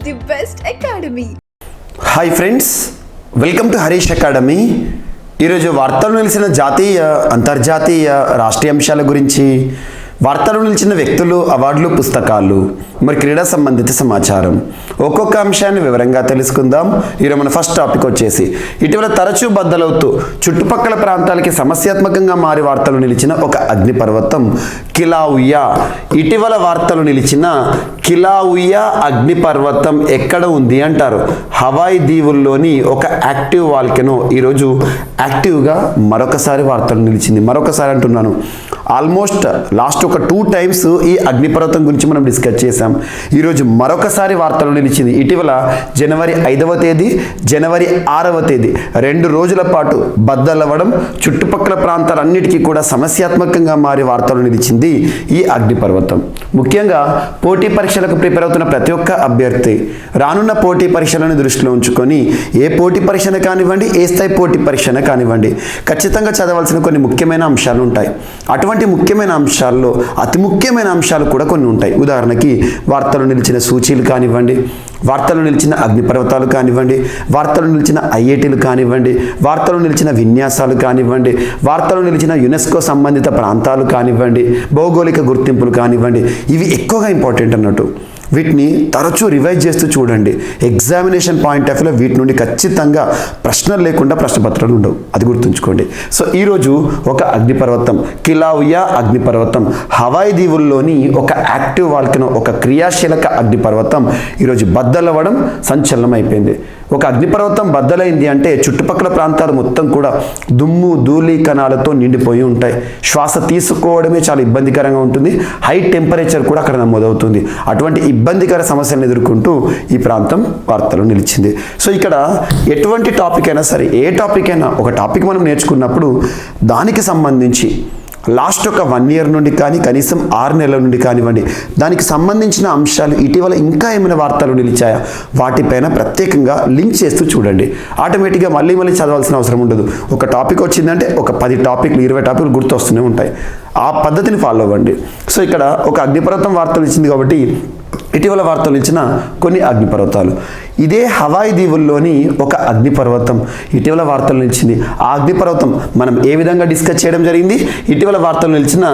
the best academy. Hi friends, welcome to Harish academy. ఈరోజు వార్తలు నిలిచిన జాతీయ, అంతర్జాతీయ, రాష్ట్రీయ అంశాల గురించి, వార్తలు నిలిచిన వ్యక్తులు, అవార్డులు, పుస్తకాలు, మరి క్రీడా సంబంధిత సమాచారం, ఒక్కొక్క అంశాన్ని వివరంగా తెలుసుకుందాం. ఈరోజు మన ఫస్ట్ టాపిక్ వచ్చేసి ఇటీవల తరచూ బద్దలవుతూ చుట్టుపక్కల ప్రాంతాలకి సమస్యాత్మకంగా మారి వార్తలు నిలిచిన ఒక అగ్నిపర్వతం కిలాఉయా. ఇటీవల వార్తలు నిలిచిన కిలాఉయా అగ్నిపర్వతం ఎక్కడ ఉంది అంటారు. హవాయి దీవుల్లోని ఒక యాక్టివ్ వాల్కెనో ఈరోజు యాక్టివ్గా మరొకసారి వార్తలు నిలిచింది. మరొకసారి అంటున్నాను, ఆల్మోస్ట్ లాస్ట్ ఒక 2 times ఈ అగ్నిపర్వతం గురించి మనం డిస్కస్ చేసాం. ఈరోజు మరొకసారి వార్తలు నిలిచింది. ఇటీవల జనవరి 5వ తేదీ, జనవరి 6వ తేదీ 2 రోజుల పాటు బద్దలవ్వడం, చుట్టుపక్కల ప్రాంతాలన్నిటికీ కూడా సమస్యాత్మకంగా మారి వార్తలు నిలిచింది ఈ అగ్నిపర్వతం. ముఖ్యంగా పోటీ పరీక్షలకు ప్రిపేర్ అవుతున్న ప్రతి ఒక్క అభ్యర్థి రానున్న పోటీ పరీక్షలను దృష్టిలో ఉంచుకొని ఏ పోటీ పరీక్షను కానివ్వండి, ఏ స్థాయి పోటీ పరీక్షను కానివ్వండి, ఖచ్చితంగా చదవాల్సిన కొన్ని ముఖ్యమైన అంశాలు ఉంటాయి. అటువంటి ముఖ్యమైన అంశాల్లో అతి ముఖ్యమైన అంశాలు కూడా కొన్ని ఉంటాయి. ఉదాహరణకి వార్తలు నిలిచిన సూచీలు కానివ్వండి, వార్తలు నిలిచిన అగ్నిపర్వతాలు కానివ్వండి, వార్తలు నిలిచిన ఐఐటీలు కానివ్వండి, వార్తలు నిలిచిన విన్యాసాలు కానివ్వండి, వార్తలు నిలిచిన యునెస్కో సంబంధిత ప్రాంతాలు కానివ్వండి, భౌగోళిక గుర్తింపులు కానివ్వండి, ఇవి ఎక్కువగా ఇంపార్టెంట్ అన్నట్టు. వీటిని తరచూ రివైజ్ చేస్తూ చూడండి. ఎగ్జామినేషన్ పాయింట్ ఆఫ్ వ్యూలో వీటి నుండి ఖచ్చితంగా ప్రశ్నలు లేకుండా ప్రశ్నపత్రాలు ఉండవు, అది గుర్తుంచుకోండి. సో ఈరోజు ఒక అగ్నిపర్వతం కిలాఉయా అగ్నిపర్వతం, హవాయి దీవుల్లోని ఒక యాక్టివ్ వాల్కెనో, ఒక క్రియాశీలక అగ్నిపర్వతం ఈరోజు బద్దలవ్వడం సంచలనం అయిపోయింది. ఒక అగ్నిపర్వతం బద్దలైంది అంటే చుట్టుపక్కల ప్రాంతాలు మొత్తం కూడా దుమ్ము, ధూళి కణాలతో నిండిపోయి ఉంటాయి. శ్వాస తీసుకోవడమే చాలా ఇబ్బందికరంగా ఉంటుంది. హై టెంపరేచర్ కూడా అక్కడ నమోదవుతుంది. అటువంటి ఇబ్బందికర సమస్యలను ఎదుర్కొంటూ ఈ ప్రాంతం వార్తలు నిలిచింది. సో ఇక్కడ ఎటువంటి టాపిక్ అయినా సరే, ఏ టాపిక్ అయినా, ఒక టాపిక్ మనం నేర్చుకున్నప్పుడు దానికి సంబంధించి లాస్ట్ ఒక 1 year నుండి కానీ, కనీసం 6 నెలల నుండి కానివ్వండి, దానికి సంబంధించిన అంశాలు ఇటీవల ఇంకా ఏమైనా వార్తలు నిలిచాయా, వాటిపైన ప్రత్యేకంగా లింక్ చేస్తూ చూడండి. ఆటోమేటిక్గా మళ్ళీ చదవాల్సిన అవసరం ఉండదు. ఒక టాపిక్ వచ్చిందంటే ఒక 10 టాపిక్లు, 20 టాపిక్లు గుర్తొస్తూనే ఉంటాయి. ఆ పద్ధతిని ఫాలో అవ్వండి. సో ఇక్కడ ఒక అగ్నిపర్వతం వార్తలు ఇచ్చింది కాబట్టి ఇటీవల వార్తలు ఇచ్చిన కొన్ని అగ్నిపర్వతాలు. ఇదే హవాయి దీవుల్లోని ఒక అగ్నిపర్వతం ఇటీవల వార్తలు నిలిచింది. ఆ అగ్నిపర్వతం మనం ఏ విధంగా డిస్కస్ చేయడం జరిగింది. ఇటీవల వార్తలు నిలిచిన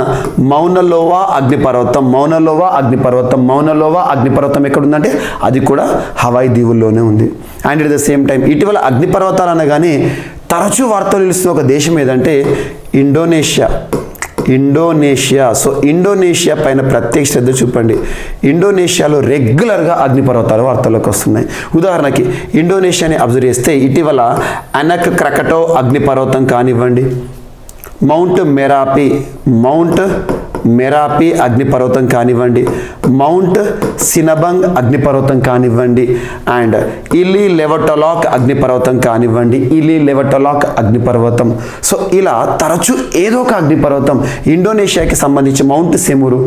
మౌనలోవా అగ్నిపర్వతం, మౌనలోవా అగ్నిపర్వతం, మౌనలోవా అగ్నిపర్వతం ఎక్కడుందంటే అది కూడా హవాయి దీవుల్లోనే ఉంది. And at the same time ఇటీవల అగ్నిపర్వతాలు అనగానే తరచూ వార్తలు నిలుస్తున్న ఒక దేశం ఏదంటే ఇండోనేషియా. సో ఇండోనేషియా పైన ప్రత్యేక శ్రద్ధ చూపండి. ఇండోనేషియాలో రెగ్యులర్గా అగ్నిపర్వతాలు వార్తల్లోకి వస్తున్నాయి. ఉదాహరణకి ఇండోనేషియాని అబ్జర్వ్ చేస్తే ఇటీవల అనక్ క్రకటో అగ్నిపర్వతం కానివ్వండి, మౌంట్ మెరాపి అగ్నిపర్వతం కానివ్వండి, మౌంట్ సినబంగ్ అగ్నిపర్వతం కానివ్వండి, అండ్ ఇలీ లెవటలాక్ అగ్నిపర్వతం కానివ్వండి, అగ్నిపర్వతం. సో ఇలా తరచూ ఏదో ఒక అగ్నిపర్వతం, ఇండోనేషియాకి సంబంధించి మౌంట్ సెమురు,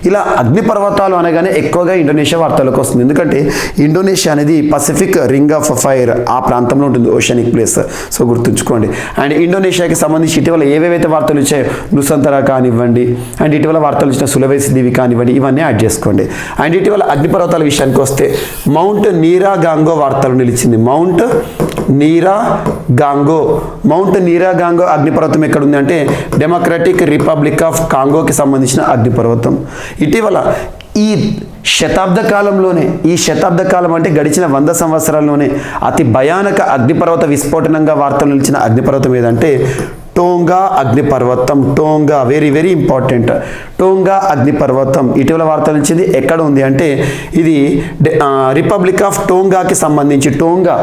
ఇలా అగ్నిపర్వతాలు అనగానే ఎక్కువగా ఇండోనేషియా వార్తలకు వస్తుంది. ఎందుకంటే ఇండోనేషియా అనేది పసిఫిక్ రింగ్ ఆఫ్ ఫైర్ ఆ ప్రాంతంలో ఉంటుంది, ఓషనిక్ ప్లేస్. సో గుర్తుంచుకోండి. అండ్ ఇండోనేషియాకి సంబంధించి ఇటీవల ఏవేవైతే వార్తలు వచ్చాయో నుసంతరా కానివ్వండి, అండ్ ఇటీవల వార్తలు ఇచ్చిన సులవేసి దీవి కానివ్వండి, ఇవన్నీ యాడ్ చేసుకోండి. అండ్ ఇటీవల అగ్నిపర్వతాల విషయానికి వస్తే మౌంట్ నీరాగాంగో వార్తలు నిలిచింది. మౌంట్ నీరాగాంగో అగ్నిపర్వతం ఎక్కడుంది అంటే డెమోక్రటిక్ రిపబ్లిక్ ఆఫ్ కాంగోకి సంబంధించిన అగ్నిపర్వతం. ఇటీవల ఈ శతాబ్ద కాలం అంటే గడిచిన 100 సంవత్సరాల్లోనే అతి భయానక అగ్నిపర్వత విస్ఫోటనంగా వార్తలు నిలిచిన అగ్నిపర్వతం ఏదంటే టోంగా అగ్నిపర్వతం. Very very important. టోంగా అగ్నిపర్వతం ఇటీవల వార్తలు ఇచ్చింది. ఎక్కడ ఉంది అంటే ఇది రిపబ్లిక్ ఆఫ్ టోంగాకి సంబంధించి. టోంగా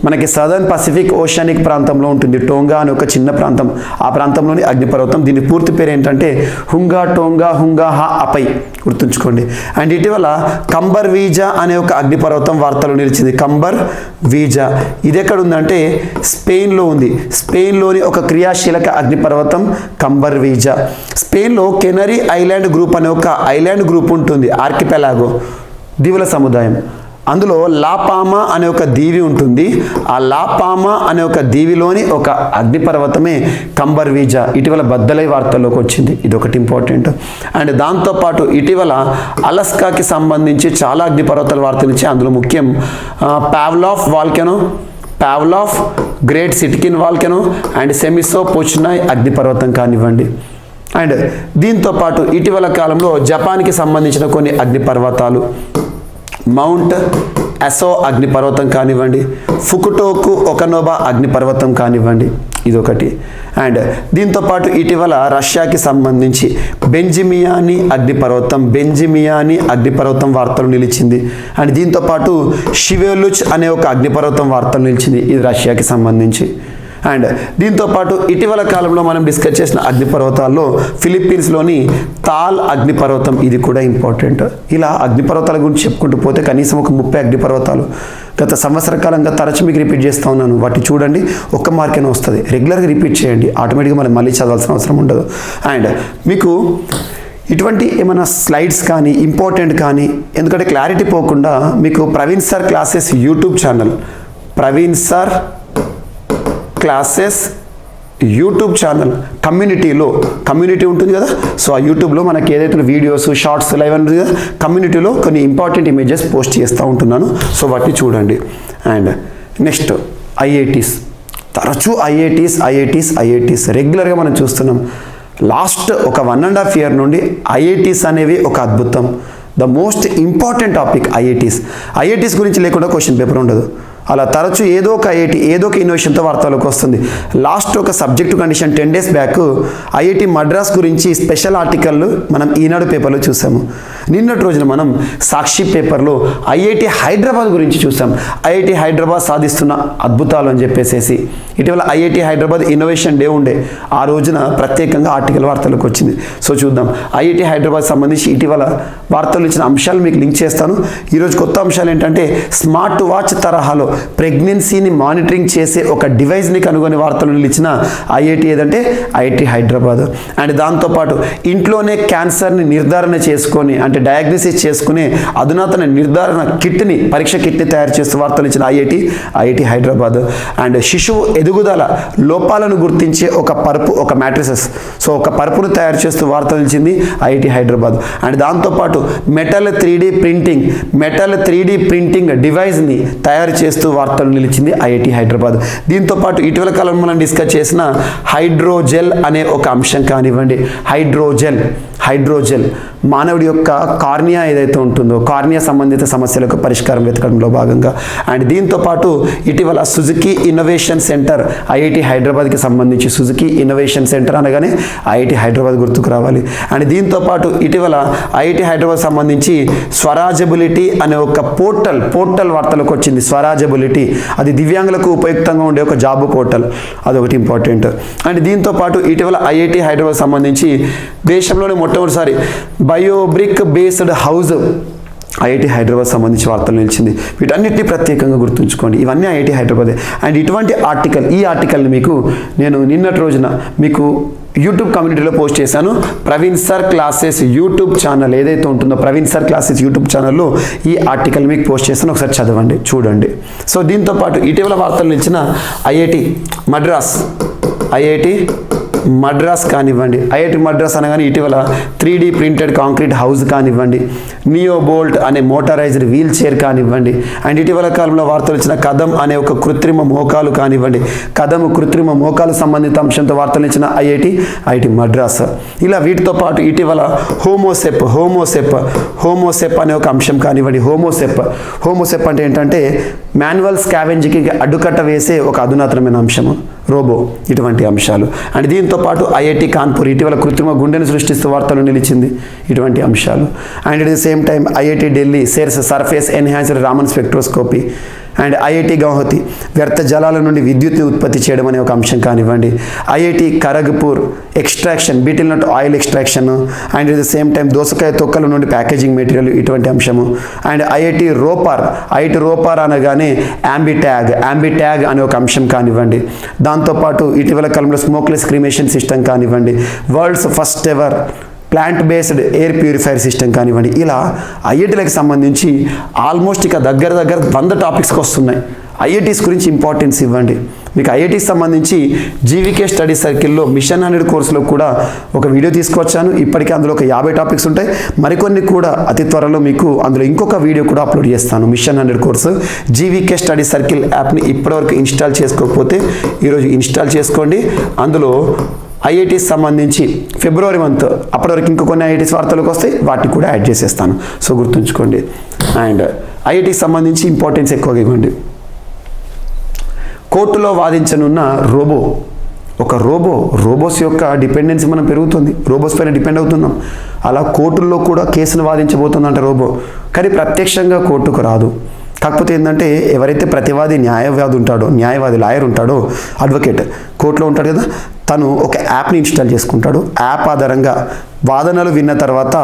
మనకి సదర్న్ పసిఫిక్ ఓషనిక్ ప్రాంతంలో ఉంటుంది. టోంగా అని ఒక చిన్న ప్రాంతం, ఆ ప్రాంతంలోని అగ్నిపర్వతం. దీని పూర్తి పేరు ఏంటంటే హుంగా హా అపై, గుర్తుంచుకోండి. అండ్ ఇటీవల కంబర్ వీజా అనే ఒక అగ్నిపర్వతం వార్తలు నిలిచింది. కంబర్ వీజా ఇది ఎక్కడ ఉందంటే స్పెయిన్లో ఉంది. స్పెయిన్లోని ఒక క్రియాశీలక అగ్నిపర్వతం కంబర్ వీజా. స్పెయిన్లో కెనరీ ఐలాండ్ గ్రూప్ అనే ఒక ఐలాండ్ గ్రూప్ ఉంటుంది, ఆర్కిపెలాగో, దీవుల సముదాయం. అందులో లాపామా అనే ఒక దీవి ఉంటుంది. ఆ లాపామా అనే ఒక దీవిలోని ఒక అగ్నిపర్వతమే కంబర్వీజా. ఇటీవల బద్దలై వార్తల్లోకి వచ్చింది. ఇది ఒకటి ఇంపార్టెంట్. అండ్ దాంతోపాటు ఇటీవల అలస్కాకి సంబంధించి చాలా అగ్నిపర్వతాల వార్తలు ఇచ్చి అందులో ముఖ్యం Pavlof volcano, Pavlof Great Sitkin volcano and Semisopochnoi అగ్నిపర్వతం కానివ్వండి. అండ్ దీంతోపాటు ఇటీవల కాలంలో జపాన్కి సంబంధించిన కొన్ని అగ్నిపర్వతాలు, మౌంట్ అసో అగ్నిపర్వతం కానివ్వండి, ఫుకుటోకు ఒకనోబా అగ్నిపర్వతం కానివ్వండి, ఇదొకటి. అండ్ దీంతోపాటు ఇటీవల రష్యాకి సంబంధించి బెంజిమియాని అగ్నిపర్వతం వార్తలు నిలిచింది. అండ్ దీంతోపాటు షివెలుచ్ అనే ఒక అగ్నిపర్వతం వార్తలు నిలిచింది. ఇది రష్యాకి సంబంధించి. అండ్ దీంతోపాటు ఇటీవల కాలంలో మనం డిస్కస్ చేసిన అగ్నిపర్వతాల్లో ఫిలిప్పీన్స్లోని తాల్ అగ్నిపర్వతం, ఇది కూడా ఇంపార్టెంట్. ఇలా అగ్నిపర్వతాల గురించి చెప్పుకుంటూ పోతే కనీసం ఒక 30 అగ్నిపర్వతాలు గత సంవత్సర కాలంగా తరచు మీకు రిపీట్ చేస్తూ ఉన్నాను. వాటి చూడండి, ఒక్క మార్కేనే వస్తుంది. రెగ్యులర్గా రిపీట్ చేయండి, ఆటోమేటిక్గా మనం మళ్ళీ చదవాల్సిన అవసరం ఉండదు. అండ్ మీకు ఇటువంటి ఏమైనా స్లైడ్స్ కానీ ఇంపార్టెంట్ కానీ, ఎందుకంటే క్లారిటీ పోకుండా మీకు Praveen sir classes YouTube channel, Praveen sir classes YouTube channel community ఉంటుంది కదా. సో ఆ యూట్యూబ్లో మనకి ఏదైతే వీడియోస్, షార్ట్స్, లైవ్ ఉంటుంది కదా, కమ్యూనిటీలో కొన్ని ఇంపార్టెంట్ ఇమేజెస్ పోస్ట్ చేస్తూ ఉంటున్నాను. సో వాటిని చూడండి. అండ్ నెక్స్ట్ ఐఐటీస్, తరచూ ఐఐటీస్ రెగ్యులర్గా మనం చూస్తున్నాం. లాస్ట్ ఒక 1.5 year నుండి ఐఐటీస్ అనేవి ఒక అద్భుతం. The most important topic IITs గురించి లేకుండా క్వశ్చన్ పేపర్ ఉండదు. అలా తరచూ ఏదో ఒక ఐఐటి ఏదో ఒక ఇన్నోవేషన్తో వార్తలకు వస్తుంది. లాస్ట్ ఒక subject condition 10 days back IIT Madras గురించి స్పెషల్ ఆర్టికల్ మనం ఈనాడు పేపర్లో చూసాము. నిన్నటి రోజున మనం సాక్షి పేపర్లో ఐఐటి హైదరాబాద్ గురించి చూసాం. ఐఐటి హైదరాబాద్ సాధిస్తున్న అద్భుతాలు అని చెప్పేసి ఇటీవల ఐఐటి హైదరాబాద్ ఇన్నోవేషన్ డే ఉండే, ఆ రోజున ప్రత్యేకంగా ఆర్టికల్ వార్తలకు వచ్చింది. సో చూద్దాం ఐఐటి హైదరాబాద్ సంబంధించి ఇటీవల వార్తలు ఇచ్చిన అంశాలు మీకు లింక్ చేస్తాను. ఈరోజు కొత్త అంశాలు ఏంటంటే స్మార్ట్ వాచ్ తరహాలో ప్రెగ్నెన్సీని మానిటరింగ్ చేసే ఒక డివైస్ని కనుగొని వార్తలు నిలిచిన ఐఐటి ఏదంటే ఐఐటి హైదరాబాద్. అండ్ దాంతోపాటు ఇంట్లోనే క్యాన్సర్ని నిర్ధారణ చేసుకొని అంటే డయాగ్నోసిస్ చేసుకునే అధునాతన నిర్ధారణ కిట్ని, పరీక్ష కిట్ని తయారు చేస్తూ వార్తలు ఇచ్చిన ఐఐటి హైదరాబాద్. అండ్ శిశువు ఎదుగుదల లోపాలను గుర్తించే ఒక పరుపు, ఒక మ్యాట్రిసెస్, సో ఒక పరుపును తయారు చేస్తూ వార్తలు ఇచ్చింది ఐఐటి హైదరాబాద్. అండ్ దాంతోపాటు మెటల్ 3D ప్రింటింగ్ డివైస్ని తయారు చేస్తూ వార్తలు నిలిచింది ఐఐటి హైదరాబాద్. దీంతోపాటు ఇటీవల కాలంలో మనం డిస్కస్ చేసిన హైడ్రోజెల్ అనే ఒక అంశం కానివ్వండి. హైడ్రోజెల్ మానవుడి యొక్క కార్నియా ఏదైతే ఉంటుందో, కార్నియా సంబంధిత సమస్యలకు పరిష్కారం వెతకడంలో భాగంగా. అండ్ దీంతోపాటు ఇటీవల సుజుకి ఇన్నోవేషన్ సెంటర్ ఐఐటి హైదరాబాద్కి సంబంధించి, సుజుకి ఇన్నోవేషన్ సెంటర్ అనగానే ఐఐటి హైదరాబాద్ గుర్తుకు రావాలి. అండ్ దీంతోపాటు ఇటీవల ఐఐటి హైదరాబాద్ సంబంధించి స్వరాజబిలిటీ అనే ఒక పోర్టల్ వార్తలకు వచ్చింది. స్వరాజబిలిటీ అది దివ్యాంగులకు ఉపయుక్తంగా ఉండే ఒక జాబ్ పోర్టల్, అదొకటి ఇంపార్టెంట్. అండ్ దీంతోపాటు ఇటీవల ఐఐటి హైదరాబాద్ సంబంధించి దేశంలోనే మొట్టమొదటిసారి బయోబ్రిక్ బేస్డ్ హౌస్ ఐఐటి హైదరాబాద్ సంబంధించి వార్తలు నిలిచింది. వీటన్నిటిని ప్రత్యేకంగా గుర్తుంచుకోండి, ఇవన్నీ ఐఐటి హైదరాబాదే. అండ్ ఇటువంటి ఈ ఆర్టికల్ని మీకు నేను నిన్నటి రోజున మీకు యూట్యూబ్ కమ్యూనిటీలో పోస్ట్ చేశాను. Praveen sir classes YouTube channel ఏదైతే ఉంటుందో, ప్రవీణ్ సార్ క్లాసెస్ యూట్యూబ్ ఛానల్లో ఈ ఆర్టికల్ మీకు పోస్ట్ చేస్తాను, ఒకసారి చదవండి, చూడండి. సో దీంతోపాటు ఇటీవల వార్తలు నిలిచిన ఐఐటి మద్రాస్ కానివ్వండి. ఐఐటి మద్రాస్ అనగానే ఇటీవల 3D ప్రింటెడ్ కాంక్రీట్ హౌస్ కానివ్వండి, నియోబోల్ట్ అనే మోటారైజ్డ్ వీల్ చైర్ కానివ్వండి. అండ్ ఇటీవల కాలంలో వార్తలు ఇచ్చిన కదం అనే ఒక కృత్రిమ మోకాలు కానివ్వండి. కృత్రిమ మోకాలు సంబంధిత అంశంతో వార్తలు ఇచ్చిన ఐఐటి మద్రాస్. ఇలా వీటితో పాటు ఇటీవల హోమోసెప్ అనే ఒక అంశం కానివ్వండి. హోమోసెప్ అంటే ఏంటంటే మాన్యువల్ స్కావెంజింగ్కి అడ్డుకట్ట వేసే ఒక అధునాతనమైన అంశము, రోబో, ఇటువంటి అంశాలు. అండ్ దీంతో పాటు ఐఐటి కాన్పూర్ ఇటీవల కృత్రిమ గుండెను సృష్టిస్తూ వార్తలు నిలిచింది, ఇటువంటి అంశాలు. And at the same time IIT Delhi surface enhanced Raman spectroscopy. And IIT Guwahati వ్యర్థ జలాల నుండి విద్యుత్ని ఉత్పత్తి చేయడం అనే ఒక అంశం కానివ్వండి. IIT Kharagpur extraction, betel nut oil extraction. And at the same time దోసకాయ తొక్కల నుండి ప్యాకేజింగ్ మెటీరియల్, ఇటువంటి అంశము. అండ్ ఐఐటి రోపార్ అనగానే యాంబిట్యాగ్ అనే ఒక అంశం కానివ్వండి. దాంతోపాటు ఇటీవల కాలంలో స్మోక్లెస్ క్రిమేషన్ సిస్టమ్ కానివ్వండి. World's first ever plant based air purifier system కానివ్వండి, ఇలా ఐఐటీలకు సంబంధించి ఆల్మోస్ట్ ఇక దగ్గర 100 టాపిక్స్కి వస్తున్నాయి. ఐఐటీస్ గురించి ఇంపార్టెన్స్ ఇవ్వండి. మీకు ఐఐటీకి సంబంధించి జీవీకే స్టడీ సర్కిల్లో మిషన్ 100 కోర్సులో కూడా ఒక వీడియో తీసుకొచ్చాను. ఇప్పటికే అందులో ఒక 50 టాపిక్స్ ఉంటాయి. మరికొన్ని కూడా అతి త్వరలో మీకు అందులో ఇంకొక వీడియో కూడా అప్లోడ్ చేస్తాను. Mission 100 course GVK study circle యాప్ని ఇప్పటివరకు ఇన్స్టాల్ చేసుకోకపోతే ఈరోజు ఇన్స్టాల్ చేసుకోండి. అందులో ఐఐటీస్ సంబంధించి ఫిబ్రవరి మంత్ అప్పటివరకు ఇంకొన్ని ఐఐటీస్ వార్తలకు వస్తాయి, వాటిని కూడా యాడ్ చేసేస్తాను. సో గుర్తుంచుకోండి. అండ్ ఐఐటీకి సంబంధించి ఇంపార్టెన్స్ ఎక్కువగా ఇవ్వండి. కోర్టులో వాదించనున్న ఒక రోబోస్ యొక్క డిపెండెన్సీ మనం పెరుగుతుంది. రోబోస్ పైన డిపెండ్ అవుతున్నాం. అలా కోర్టుల్లో కూడా కేసును వాదించబోతుందంట రోబో. కానీ ప్రత్యక్షంగా కోర్టుకు రాదు. కాకపోతే ఏంటంటే ఎవరైతే ప్రతివాది లాయర్ ఉంటాడో, అడ్వకేట్ కోర్టులో ఉంటాడు కదా, తను ఒక యాప్ని ఇన్స్టాల్ చేసుకుంటాడు. యాప్ ఆధారంగా వాదనలు విన్న తర్వాత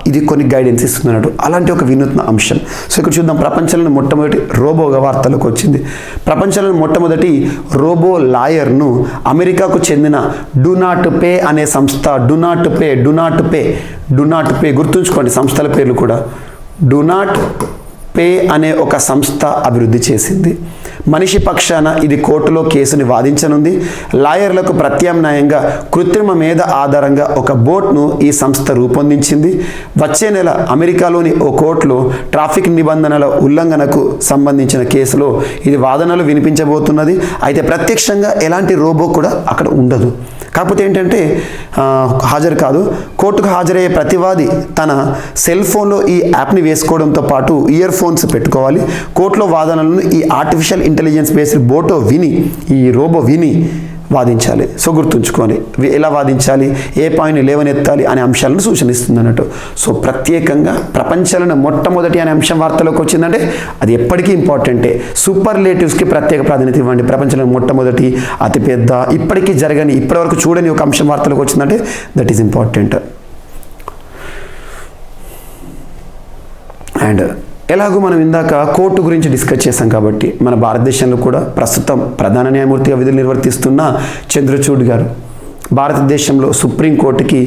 ఇది కొన్ని గైడెన్స్ ఇస్తున్నాడు. అలాంటి ఒక వినూత్న అంశం. సో ఇక్కడ చూద్దాం. ప్రపంచంలో మొట్టమొదటి రోబోగా వార్తలకు వచ్చింది. ప్రపంచంలో మొట్టమొదటి రోబో లాయర్ను అమెరికాకు చెందిన డు నాట్ పే అనే సంస్థ, డు నాట్ పే గుర్తుంచుకోండి సంస్థల పేర్లు కూడా. డు నాట్ పే అనే ఒక సంస్థ అభివృద్ధి చేసింది. మనిషి పక్షాన ఇది కోర్టులో కేసుని వాదించనుంది. లాయర్లకు ప్రత్యామ్నాయంగా కృత్రిమ మేధ ఆధారంగా ఒక బోట్ను ఈ సంస్థ రూపొందించింది. వచ్చే నెల అమెరికాలోని ఓ కోర్టులో ట్రాఫిక్ నిబంధనల ఉల్లంఘనకు సంబంధించిన కేసులో ఇది వాదనలు వినిపించబోతున్నది. అయితే ప్రత్యక్షంగా ఎలాంటి రోబో కూడా అక్కడ ఉండదు. కాకపోతే ఏంటంటే హాజరు కాదు. కోర్టుకు హాజరయ్యే ప్రతివాది తన సెల్ ఫోన్లో ఈ యాప్ని వేసుకోవడంతో పాటు ఇయర్ ఫోన్స్ పెట్టుకోవాలి. కోర్టులో వాదనలను ఈ ఆర్టిఫిషియల్ ఇంటెలిజెన్స్ బేస్డ్ ఈ రోబో విని వాదించాలి. సో గుర్తుంచుకోండి ఎలా వాదించాలి, ఏ పాయింట్ని లేవనెత్తాలి అనే అంశాలను సూచనిస్తుంది అన్నట్టు. సో ప్రత్యేకంగా ప్రపంచంలో మొట్టమొదటి అనే అంశం వార్తలోకి వచ్చిందంటే అది ఎప్పటికీ ఇంపార్టెంటే. సూపర్లేటివ్స్కి ప్రత్యేక ప్రాధాన్యత ఇవ్వండి. ప్రపంచంలో మొట్టమొదటి అతిపెద్ద ఇప్పటికీ జరగని ఇప్పటివరకు చూడని ఒక అంశం వార్తలోకి వచ్చిందంటే దట్ ఈస్ ఇంపార్టెంట్. అండ్ ఎలాగో మనం ఇందాక కోర్టు గురించి డిస్కస్ చేసాం కాబట్టి మన భారతదేశంలో కూడా ప్రస్తుతం ప్రధాన న్యాయమూర్తిగా విధులు నిర్వర్తిస్తున్న చంద్రచూడ్ గారు భారతదేశంలో సుప్రీంకోర్టుకి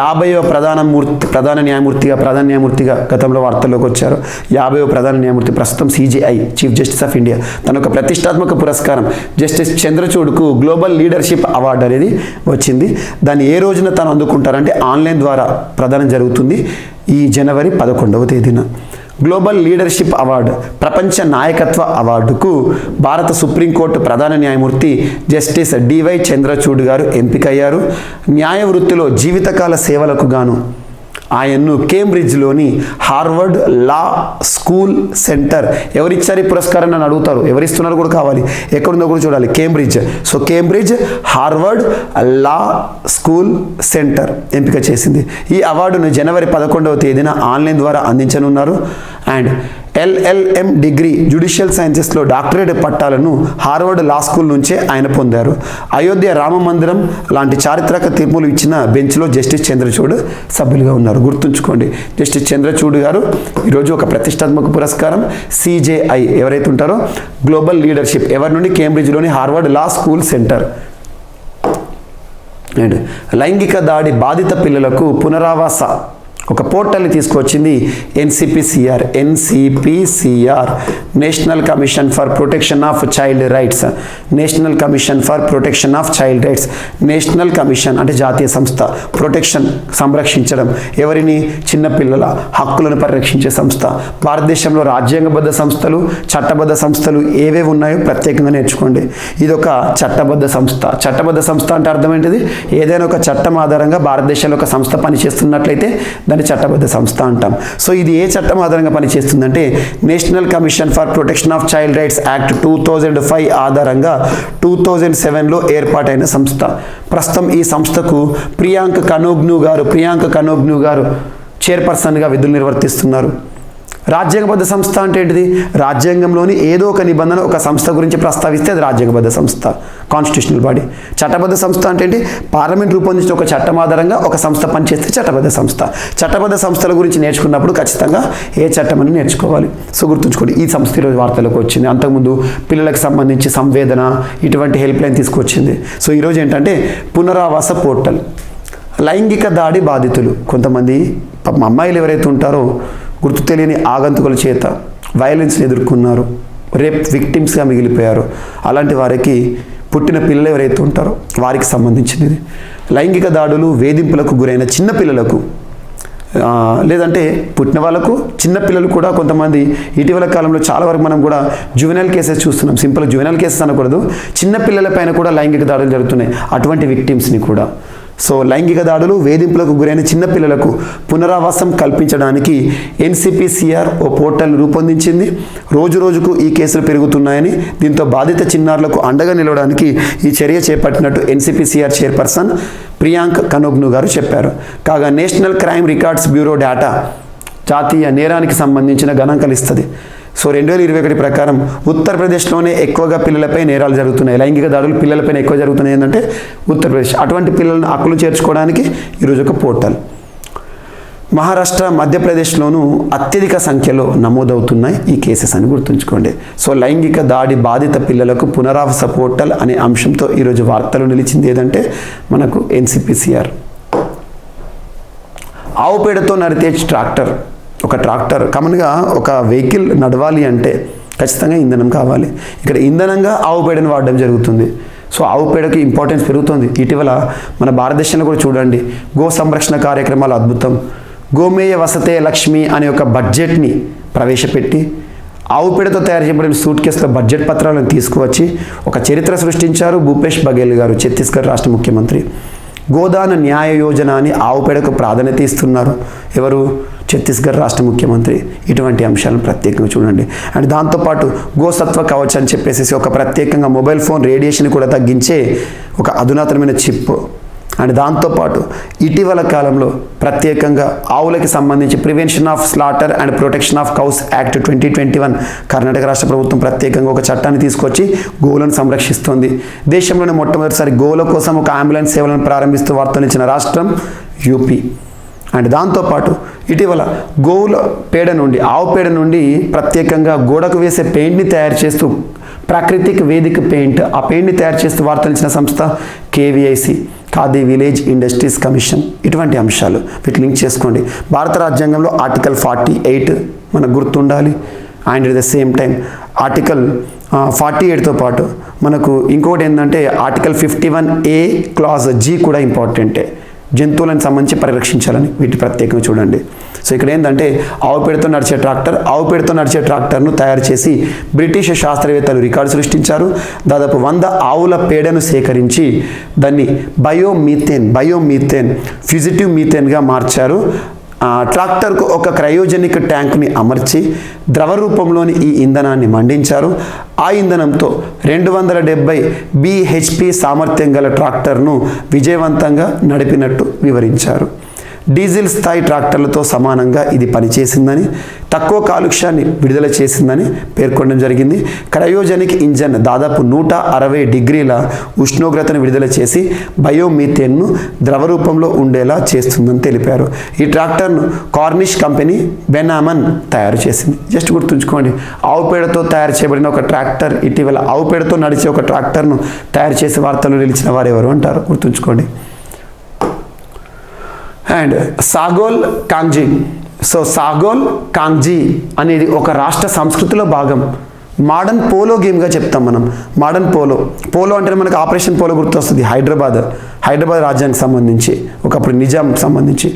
50వ ప్రధాన న్యాయమూర్తిగా గతంలో వార్తల్లోకి వచ్చారు. 50వ ప్రధాన న్యాయమూర్తి, ప్రస్తుతం CJI chief justice of India. తన ఒక ప్రతిష్టాత్మక పురస్కారం జస్టిస్ చంద్రచూడ్కు గ్లోబల్ లీడర్షిప్ అవార్డు అనేది వచ్చింది. దాన్ని ఏ రోజున తను అందుకుంటారంటే ఆన్లైన్ ద్వారా ప్రదానం జరుగుతుంది ఈ జనవరి 11వ తేదీన. గ్లోబల్ లీడర్షిప్ అవార్డు, ప్రపంచ నాయకత్వ అవార్డుకు భారత సుప్రీంకోర్టు ప్రధాన న్యాయమూర్తి జస్టిస్ DY చంద్రచూడ్ గారు ఎంపికయ్యారు. న్యాయ వృత్తిలో జీవితకాల సేవలకు గాను ఆయన్ను కేంబ్రిడ్జ్లోని హార్వర్డ్ లా స్కూల్ సెంటర్, ఎవరిచ్చారు ఈ పురస్కారాన్ని అని అడుగుతారు, ఎవరిస్తున్నారు కూడా కావాలి, ఎక్కడుందో కూడా చూడాలి, Cambridge. So Cambridge Harvard law school centre ఎంపిక చేసింది. ఈ అవార్డును జనవరి 11వ తేదీన ఆన్లైన్ ద్వారా అందించనున్నారు. అండ్ LLM డిగ్రీ జ్యుడిషియల్ సైన్సెస్లో డాక్టరేట్ పట్టాలను హార్వర్డ్ లా స్కూల్ నుంచే ఆయన పొందారు. అయోధ్య రామ మందిరం లాంటి చారిత్రక తీర్పులు ఇచ్చిన బెంచ్లో జస్టిస్ చంద్రచూడ్ సభ్యులుగా ఉన్నారు. గుర్తుంచుకోండి, జస్టిస్ చంద్రచూడ్ గారు ఈరోజు ఒక ప్రతిష్టాత్మక పురస్కారం CJI ఎవరైతే ఉంటారో గ్లోబల్ లీడర్షిప్, ఎవరి నుండి కేంబ్రిడ్జ్లోని Harvard law school centre. And లైంగిక దాడి బాధిత పిల్లలకు పునరావాస ఒక పోర్టల్ని తీసుకొచ్చింది NCPCR national commission for protection of child rights. National commission for protection of child rights, national commission అంటే జాతీయ సంస్థ, ప్రొటెక్షన్ సంరక్షించడం, ఎవరిని, చిన్నపిల్లల హక్కులను పరిరక్షించే సంస్థ. భారతదేశంలో రాజ్యాంగబద్ధ సంస్థలు, చట్టబద్ధ సంస్థలు ఏవేవి ఉన్నాయో ప్రత్యేకంగా నేర్చుకోండి. ఇది ఒక చట్టబద్ధ సంస్థ. చట్టబద్ధ సంస్థ అంటే అర్థం ఏంటిది? ఏదైనా ఒక చట్టం ఆధారంగా భారతదేశంలో ఒక సంస్థ పనిచేస్తున్నట్లయితే దాన్ని చట్టబద్ధ సంస్థ అంటాం. సో ఇది ఏ చట్టం ఆధారంగా పనిచేస్తుందంటే national commission for protection of child rights act 2005 ఆధారంగా 2007లో ఏర్పాటైన సంస్థ. ప్రస్తుతం ఈ సంస్థకు ప్రియాంక కనోగ్ను గారు చైర్పర్సన్గా విధులు నిర్వర్తిస్తున్నారు. రాజ్యాంగబద్ధ సంస్థ అంటే ఏంటిది? రాజ్యాంగంలోని ఏదో ఒక నిబంధన ఒక సంస్థ గురించి ప్రస్తావిస్తే అది రాజ్యాంగబద్ధ సంస్థ, కాన్స్టిట్యూషనల్ బాడీ. చట్టబద్ధ సంస్థ అంటే ఏంటి? పార్లమెంట్ రూపొందించిన ఒక చట్టం ఆధారంగా ఒక సంస్థ పనిచేస్తే చట్టబద్ధ సంస్థ. చట్టబద్ధ సంస్థల గురించి నేర్చుకున్నప్పుడు ఖచ్చితంగా ఏ చట్టం అని నేర్చుకోవాలి. సో గుర్తుంచుకోండి, ఈ సంస్థ ఈరోజు వార్తలకు వచ్చింది. అంతకుముందు పిల్లలకు సంబంధించి సంవేదన ఇటువంటి హెల్ప్ లైన్ తీసుకొచ్చింది. సో ఈరోజు ఏంటంటే పునరావాస పోర్టల్. లైంగిక దాడి బాధితులు కొంతమంది పాపం అమ్మాయిలు ఎవరైతే ఉంటారో గుర్తు తెలియని ఆగంతుకుల చేత వైలెన్స్ని ఎదుర్కొన్నారు, రేప్ విక్టిమ్స్గా మిగిలిపోయారు. అలాంటి వారికి పుట్టిన పిల్లలు ఎవరైతే ఉంటారో వారికి సంబంధించినది. లైంగిక దాడులు వేధింపులకు గురైన చిన్నపిల్లలకు లేదంటే పుట్టిన వాళ్ళకు చిన్నపిల్లలు కూడా కొంతమంది ఇటీవల కాలంలో చాలా వరకు మనం కూడా జువెనైల్ కేసెస్ చూస్తున్నాం. సింపుల్ జువెనైల్ కేసెస్ అనకూడదు, చిన్నపిల్లల పైన కూడా లైంగిక దాడులు జరుగుతున్నాయి. అటువంటి విక్టిమ్స్ని కూడా సో లైంగిక దాడులు వేధింపులకు గురైన చిన్నపిల్లలకు పునరావాసం కల్పించడానికి ఎన్సిపిసిఆర్ ఓ పోర్టల్ రూపొందించింది. రోజు రోజుకు ఈ కేసులు పెరుగుతున్నాయని, దీంతో బాధిత చిన్నారులకు అండగా నిలవడానికి ఈ చర్య చేపట్టినట్టు ఎన్సిపిసిఆర్ చైర్పర్సన్ ప్రియాంక్ కనోగ్ను గారు చెప్పారు. కాగా national crime records bureau data జాతీయ నేరానికి సంబంధించిన గణాంకాలు ఇస్తుంది. సో 2021 ప్రకారం ఉత్తరప్రదేశ్లోనే ఎక్కువగా పిల్లలపై నేరాలు జరుగుతున్నాయి. లైంగిక దాడులు పిల్లలపైన ఎక్కువ జరుగుతున్నాయి ఏంటంటే ఉత్తరప్రదేశ్. అటువంటి పిల్లలను హక్కులు చేర్చుకోవడానికి ఈరోజు ఒక పోర్టల్. మహారాష్ట్ర, మధ్యప్రదేశ్లోనూ అత్యధిక సంఖ్యలో నమోదవుతున్నాయి ఈ కేసెస్ అని గుర్తుంచుకోండి. సో లైంగిక దాడి బాధిత పిల్లలకు పునరావాస పోర్టల్ అనే అంశంతో ఈరోజు వార్తలు నిలిచింది ఏదంటే మనకు ఎన్సిపిసిఆర్. ఆవు పేడతో నడితే ట్రాక్టర్. ఒక ట్రాక్టర్ కామన్గా ఒక వెహికల్ నడవాలి అంటే ఖచ్చితంగా ఇంధనం కావాలి. ఇక్కడ ఇంధనంగా ఆవు పేడను వాడడం జరుగుతుంది. సో ఆవు పేడకి ఇంపార్టెన్స్ పెరుగుతుంది. ఇటీవల మన భారతదేశంలో కూడా చూడండి గో సంరక్షణ కార్యక్రమాలు అద్భుతం. గోమేయ వసతే లక్ష్మి అనే ఒక బడ్జెట్ని ప్రవేశపెట్టి ఆవు పేడతో తయారు చేయబడిన సూట్ కేసుల బడ్జెట్ పత్రాలను తీసుకువచ్చి ఒక చరిత్ర సృష్టించారు భూపేష్ బఘేల్ గారు, ఛత్తీస్గఢ్ రాష్ట్ర ముఖ్యమంత్రి. గోదాన న్యాయ యోజన అని ఆవు పేడకు ప్రాధాన్యత ఇస్తున్నారు ఎవరు? ఛత్తీస్గఢ్ రాష్ట్ర ముఖ్యమంత్రి. ఇటువంటి అంశాలను ప్రత్యేకంగా చూడండి. అండ్ దాంతోపాటు గోసత్వ కవచ్ అని చెప్పేసి ఒక ప్రత్యేకంగా మొబైల్ ఫోన్ రేడియేషన్ కూడా తగ్గించే ఒక అధునాతనమైన చిప్. అండ్ దాంతోపాటు ఇటీవల కాలంలో ప్రత్యేకంగా ఆవులకి సంబంధించి prevention of slaughter and protection of cows act 2021 Karnataka రాష్ట్ర ప్రభుత్వం ప్రత్యేకంగా ఒక చట్టాన్ని తీసుకొచ్చి గోవులను సంరక్షిస్తోంది. దేశంలోనే మొట్టమొదటిసారి గోవుల కోసం ఒక అంబులెన్స్ సేవలను ప్రారంభిస్తూ వార్తనిచ్చిన రాష్ట్రం యూపీ. అండ్ దాంతోపాటు ఇటీవల గోవుల పేడ నుండి, ఆవు పేడ నుండి ప్రత్యేకంగా గోడకు వేసే పెయింట్ని తయారు చేస్తూ ప్రాకృతిక్ వేదిక పెయింట్, ఆ పెయింట్ని తయారు చేస్తూ వార్తనిచ్చిన సంస్థ KVIC, khadi village industries commission. ఇటువంటి అంశాలు వీటి లింక్ చేసుకోండి. భారత రాజ్యాంగంలో ఆర్టికల్ 48 మనకు గుర్తుండాలి. And at the same time article 48తో పాటు మనకు ఇంకోటి ఏంటంటే ఆర్టికల్ 51A క్లాజ్ G కూడా ఇంపార్టెంటే. జంతువులను సంబంధించి పరిరక్షించాలని వీటి ప్రత్యేకంగా చూడండి. సో ఇక్కడ ఏంటంటే ఆవు పేడతో నడిచే ట్రాక్టర్ను తయారు చేసి బ్రిటిష్ శాస్త్రవేత్తలు రికార్డు సృష్టించారు. దాదాపు 100 ఆవుల పేడను సేకరించి దాన్ని బయోమీథేన్ ఫ్యూజిటివ్ మీథేన్గా మార్చారు. ట్రాక్టర్కు ఒక క్రయోజెనిక్ ట్యాంక్ని అమర్చి ద్రవ రూపంలోని ఈ ఇంధనాన్ని మండించారు. ఆ ఇంధనంతో 270 bhp సామర్థ్యం గల ట్రాక్టర్ను విజయవంతంగా నడిపినట్టు వివరించారు. డీజిల్ స్థాయి ట్రాక్టర్లతో సమానంగా ఇది పనిచేసిందని, తక్కువ కాలుష్యాన్ని విడుదల చేసిందని పేర్కొనడం జరిగింది. క్రయోజెనిక్ ఇంజన్ దాదాపు 160 డిగ్రీల ఉష్ణోగ్రతను విడుదల చేసి బయోమీథేన్ను ద్రవ రూపంలో ఉండేలా చేస్తుందని తెలిపారు. ఈ ట్రాక్టర్ను కార్నిష్ కంపెనీ బెనామన్ తయారు చేసింది. జస్ట్ గుర్తుంచుకోండి, ఆవు పేడతో తయారు చేయబడిన ఒక ట్రాక్టర్, ఇటీవల ఆవు పేడతో నడిచే ఒక ట్రాక్టర్ను తయారు చేసి వార్తలు నిలిచిన వారు ఎవరు అంటారు, గుర్తుంచుకోండి. అండ్ సాగోల్ కాంగ్జీ. సో సాగోల్ కాంగ్జీ అనేది ఒక రాష్ట్ర సంస్కృతిలో భాగం. మోడర్న్ పోలో గేమ్గా చెప్తాం మనం. మోడర్న్ పోలో అంటే మనకు ఆపరేషన్ పోలో గుర్తొస్తుంది. హైదరాబాద్ రాజ్యానికి సంబంధించి ఒకప్పుడు నిజాం సంబంధించి.